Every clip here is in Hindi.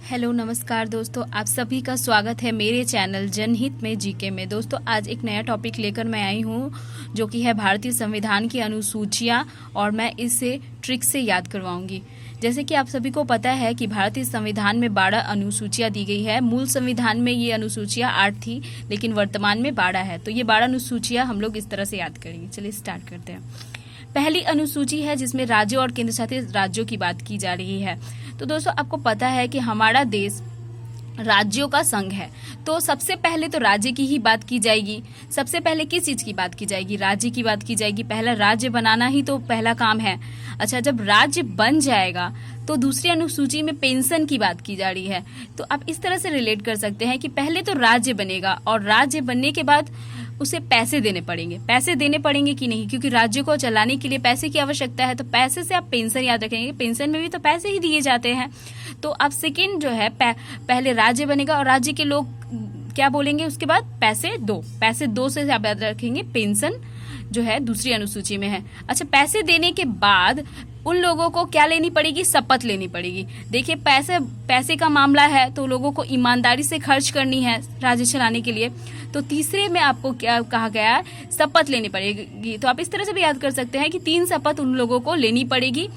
हेलो नमस्कार दोस्तों, आप सभी का स्वागत है मेरे चैनल जनहित में जीके में। दोस्तों आज एक नया टॉपिक लेकर मैं आई हूँ जो कि है भारतीय संविधान की अनुसूचियाँ, और मैं इसे ट्रिक से याद करवाऊंगी। जैसे कि आप सभी को पता है कि भारतीय संविधान में 12 अनुसूचियाँ दी गई है। मूल संविधान में ये अनुसूचियाँ 8 थी, लेकिन वर्तमान में 12 है। तो ये 12 अनुसूचियाँ हम लोग इस तरह से याद करेंगे। चलिए स्टार्ट करते हैं। पहली अनुसूची है जिसमें राज्यों और केंद्र शासित राज्यों की बात की जा रही है। तो दोस्तों आपको पता है कि हमारा देश राज्यों का संघ है, तो सबसे पहले तो राज्य की ही बात की जाएगी। सबसे पहले किस चीज की बात की जाएगी? राज्य की बात की जाएगी। पहला राज्य बनाना ही तो पहला काम है। अच्छा, जब राज्य बन जाएगा तो दूसरी अनुसूची में पेंशन की बात की जा रही है। तो आप इस तरह से रिलेट कर सकते हैं कि पहले तो राज्य बनेगा और राज्य बनने के बाद उसे पैसे देने पड़ेंगे। पैसे देने पड़ेंगे कि नहीं, क्योंकि राज्य को चलाने के लिए पैसे की आवश्यकता है। तो पैसे से आप पेंशन याद रखेंगे। पेंशन में भी तो पैसे ही दिए जाते हैं। तो आप सेकंड जो है पहले राज्य बनेगा और राज्य के लोग क्या बोलेंगे उसके बाद? पैसे दो। पैसे दो से आप याद रखेंगे पेंशन जो है दूसरी अनुसूची में है। अच्छा, पैसे देने के बाद उन लोगों को क्या लेनी पड़ेगी? शपथ लेनी पड़ेगी। देखिए पैसे का मामला है तो लोगों को ईमानदारी से खर्च करनी है राज्य चलाने के लिए। तो तीसरे में आपको क्या कहा गया है? शपथ लेनी पड़ेगी। तो आप इस तरह से भी याद कर सकते हैं कि 3 शपथ उन लोगों को लेनी पड़ेगी।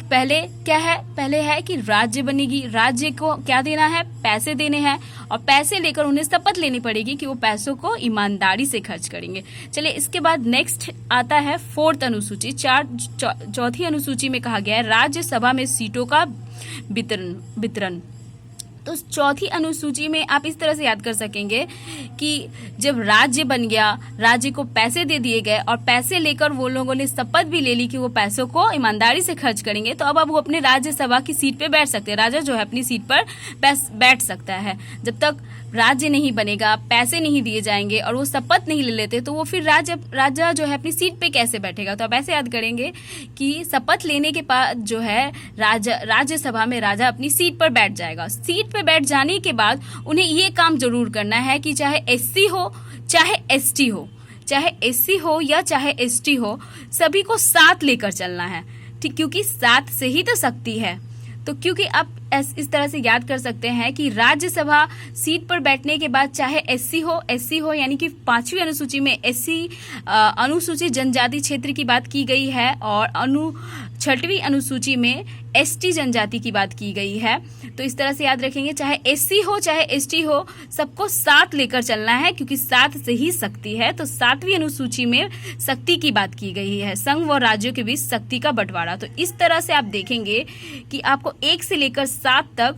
पहले क्या है? पहले है कि राज्य बनेगी, राज्य को क्या देना है? पैसे देने हैं, और पैसे लेकर उन्हें शपथ लेनी पड़ेगी कि वो पैसों को ईमानदारी से खर्च करेंगे। चलिए इसके बाद नेक्स्ट आता है 4th अनुसूची। चौथी अनुसूची में कहा गया है राज्यसभा में सीटों का वितरण। तो चौथी अनुसूची में आप इस तरह से याद कर सकेंगे कि जब राज्य बन गया, राज्य को पैसे दे दिए गए और पैसे लेकर वो लोगों ने शपथ भी ले ली कि वो पैसों को ईमानदारी से खर्च करेंगे, तो अब वो अपने राज्यसभा की सीट पे बैठ सकते हैं। राजा जो है अपनी सीट पर बैठ सकता है। जब तक राज्य नहीं बनेगा, पैसे नहीं दिए जाएंगे और वो शपथ नहीं ले लेते, तो वो फिर राजा जो है अपनी सीट पे कैसे बैठेगा? तो आप ऐसे याद करेंगे कि शपथ लेने के बाद जो है राज्यसभा में राजा अपनी सीट पर बैठ जाएगा। सीट पे बैठ जाने के बाद उन्हें ये काम जरूर करना है कि चाहे एससी हो चाहे एसटी हो, चाहे एससी हो या चाहे एसटी हो, सभी को साथ लेकर चलना है। ठीक, क्योंकि साथ से ही तो शक्ति है। तो क्योंकि आप इस तरह से याद कर सकते हैं कि राज्यसभा सीट पर बैठने के बाद चाहे एससी हो यानी कि 5वीं अनुसूची में एससी अनुसूचित जनजाति क्षेत्र की बात की गई है, और 6वीं अनुसूची में एसटी जनजाति की बात की गई है। तो इस तरह से याद रखेंगे, चाहे एससी हो चाहे एसटी हो, सबको साथ लेकर चलना है, क्योंकि साथ से ही शक्ति है। तो 7वीं अनुसूची में शक्ति की बात की गई है, संघ व राज्यों के बीच शक्ति का बंटवारा। तो इस तरह से आप देखेंगे कि आपको 1 से लेकर 7 तक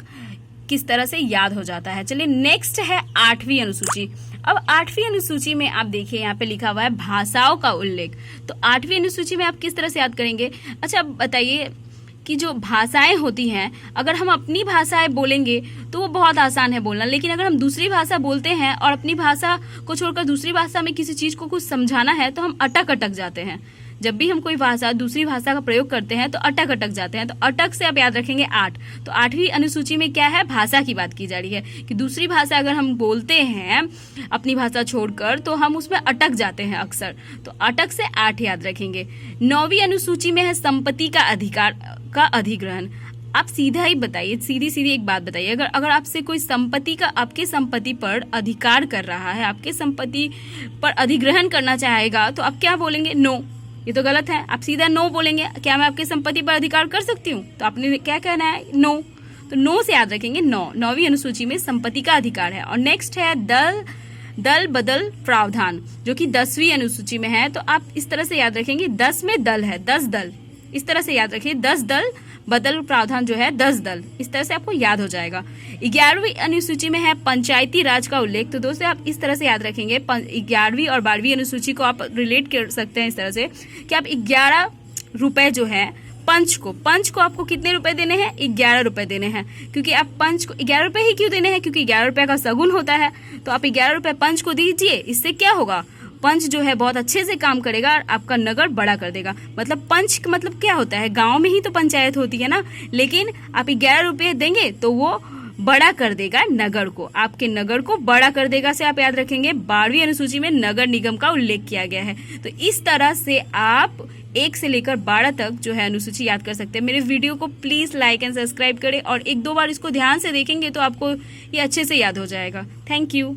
किस तरह से याद हो जाता है। चलिए नेक्स्ट है 8वीं अनुसूची। अब 8वीं अनुसूची में आप देखिए यहाँ पे लिखा हुआ है भाषाओं का उल्लेख। तो 8वीं अनुसूची में आप किस तरह से याद करेंगे? अच्छा बताइए कि जो भाषाएं होती हैं, अगर हम अपनी भाषाएं बोलेंगे तो वो बहुत आसान है बोलना, लेकिन अगर हम दूसरी भाषा बोलते हैं और अपनी भाषा को छोड़कर दूसरी भाषा में किसी चीज को कुछ समझाना है तो हम अटक जाते हैं। जब भी हम कोई भाषा दूसरी भाषा का प्रयोग करते हैं तो अटक जाते हैं। तो अटक से आप याद रखेंगे 8। तो 8वीं अनुसूची में क्या है? भाषा की बात की जा रही है कि दूसरी भाषा अगर हम बोलते हैं अपनी भाषा छोड़कर तो हम उसमें अटक जाते हैं अक्सर। तो अटक से 8 याद रखेंगे। 9वीं अनुसूची में है संपत्ति का अधिकार का अधिग्रहण। आप सीधा ही बताइए, सीधी एक बात बताइए, अगर आपसे कोई संपत्ति का आपके संपत्ति पर अधिकार कर रहा है, आपके संपत्ति पर अधिग्रहण करना चाहेगा, तो आप क्या बोलेंगे? नो। ये तो गलत है। आप सीधा नो बोलेंगे। क्या मैं आपकी संपत्ति पर अधिकार कर सकती हूँ? तो आपने क्या कहना है? नो। तो नो से याद रखेंगे 9। 9वीं अनुसूची में संपत्ति का अधिकार है। और नेक्स्ट है दल बदल प्रावधान, जो कि 10वीं अनुसूची में है। तो आप इस तरह से याद रखेंगे 10 में दल है, 10 दल। इस तरह से याद रखिए 10 दल बदल प्रावधान जो है 10 दल। इस तरह से आपको याद हो जाएगा। 11वीं अनुसूची में है पंचायती राज का उल्लेख। तो दोस्तों आप इस तरह से याद रखेंगे 11वीं और 12वीं अनुसूची को आप रिलेट कर सकते हैं इस तरह से कि आप 11 रुपए जो है पंच को आपको कितने रुपए देने हैं? 11 रुपए देने हैं। क्योंकि आप पंच को 11 रुपए ही क्यों देने हैं? क्योंकि 11 रुपए का शगुन होता है। तो आप 11 रुपए पंच को दीजिए। इससे क्या होगा? पंच जो है बहुत अच्छे से काम करेगा और आपका नगर बड़ा कर देगा। मतलब पंच का मतलब क्या होता है? गांव में ही तो पंचायत होती है ना, लेकिन आप 11 रुपए देंगे तो वो बड़ा कर देगा नगर को, आपके नगर को बड़ा कर देगा से आप याद रखेंगे। 12वीं अनुसूची में नगर निगम का उल्लेख किया गया है। तो इस तरह से आप 1 से लेकर 12 तक जो है अनुसूची याद कर सकते हैं। मेरे वीडियो को प्लीज़ लाइक एंड सब्सक्राइब करें और 1-2 बार इसको ध्यान से देखेंगे तो आपको ये अच्छे से याद हो जाएगा। Thank you.